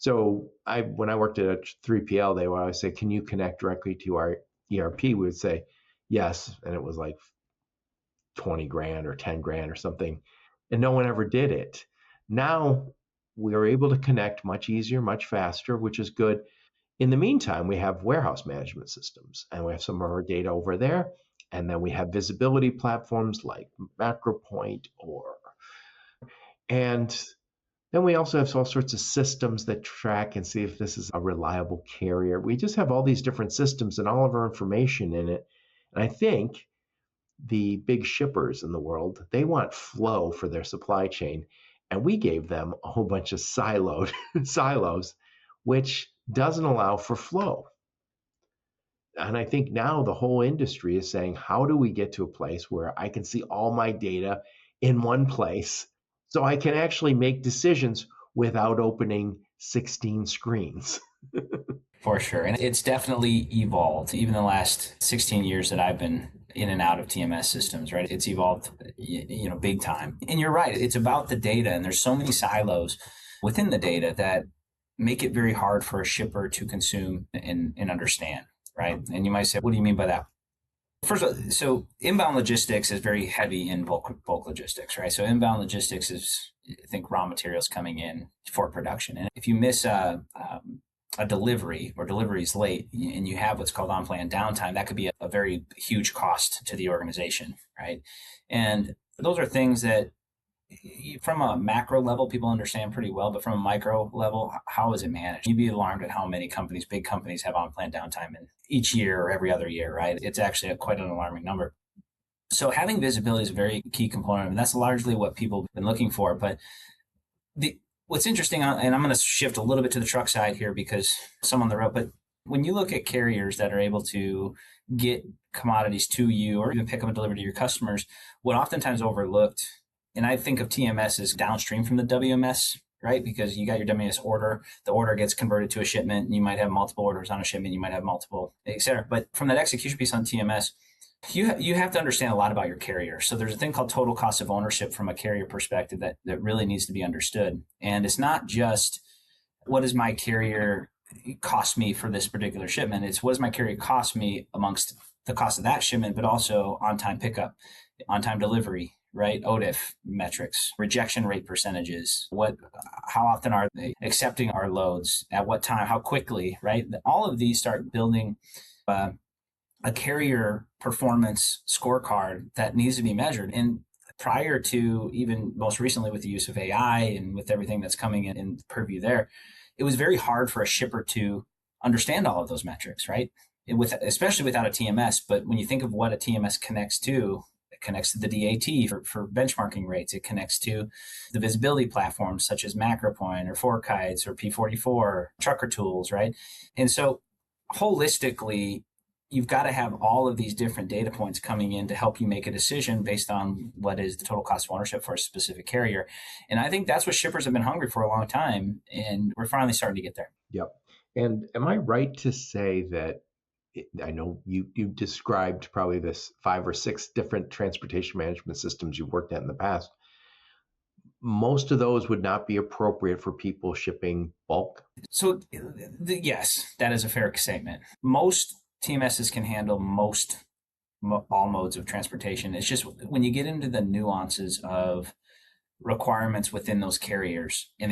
When I worked at a 3PL, they would always say, can you connect directly to our ERP? We would say, yes. And it was like 20 grand or 10 grand or something. And no one ever did it. Now we are able to connect much easier, much faster, which is good. In the meantime, we have warehouse management systems and we have some of our data over there. And then we have visibility platforms like MacroPoint and then we also have all sorts of systems that track and see if this is a reliable carrier. We just have all these different systems and all of our information in it. And I think the big shippers in the world, they want flow for their supply chain. And we gave them a whole bunch of silos, which doesn't allow for flow. And I think now the whole industry is saying, how do we get to a place where I can see all my data in one place so I can actually make decisions without opening 16 screens? For sure. And it's definitely evolved. Even the last 16 years that I've been in and out of TMS systems, right? It's evolved, big time. And you're right. It's about the data. And there's so many silos within the data that make it very hard for a shipper to consume and understand, right? And you might say, what do you mean by that? First of all, so inbound logistics is very heavy in bulk logistics, right? So inbound logistics is, I think, raw materials coming in for production. And if you miss a delivery or delivery is late and you have what's called unplanned downtime, that could be a very huge cost to the organization, right? And those are things that from a macro level, people understand pretty well, but from a micro level, how is it managed? You'd be alarmed at how many companies, big companies, have unplanned downtime in each year or every other year, right? It's actually quite an alarming number. So having visibility is a very key component, and that's largely what people have been looking for. But what's interesting, and I'm going to shift a little bit to the truck side here because some on the road, but when you look at carriers that are able to get commodities to you or even pick up and deliver to your customers, what oftentimes overlooked, and I think of TMS as downstream from the WMS, right? Because you got your WMS order, the order gets converted to a shipment, and you might have multiple orders on a shipment, you might have multiple, et cetera. But from that execution piece on TMS, you have to understand a lot about your carrier. So there's a thing called total cost of ownership from a carrier perspective that really needs to be understood. And it's not just what does my carrier cost me for this particular shipment? It's what does my carrier cost me amongst the cost of that shipment, but also on-time pickup, on-time delivery, right? OTIF metrics, rejection rate percentages, how often are they accepting our loads, at what time, how quickly, right? All of these start building a carrier performance scorecard that needs to be measured. And prior to even most recently with the use of AI and with everything that's coming in purview there, it was very hard for a shipper to understand all of those metrics, right? Especially without a TMS. But when you think of what a TMS connects to, it connects to the DAT for benchmarking rates. It connects to the visibility platforms such as MacroPoint or ForeKites or P44, Trucker Tools, right? And so holistically, you've got to have all of these different data points coming in to help you make a decision based on what is the total cost of ownership for a specific carrier. And I think that's what shippers have been hungry for a long time, and we're finally starting to get there. Yep. And am I right to say that I know you described probably this 5 or 6 different transportation management systems you've worked at in the past. Most of those would not be appropriate for people shipping bulk? So yes, that is a fair statement. Most TMSs can handle all modes of transportation. It's just when you get into the nuances of requirements within those carriers and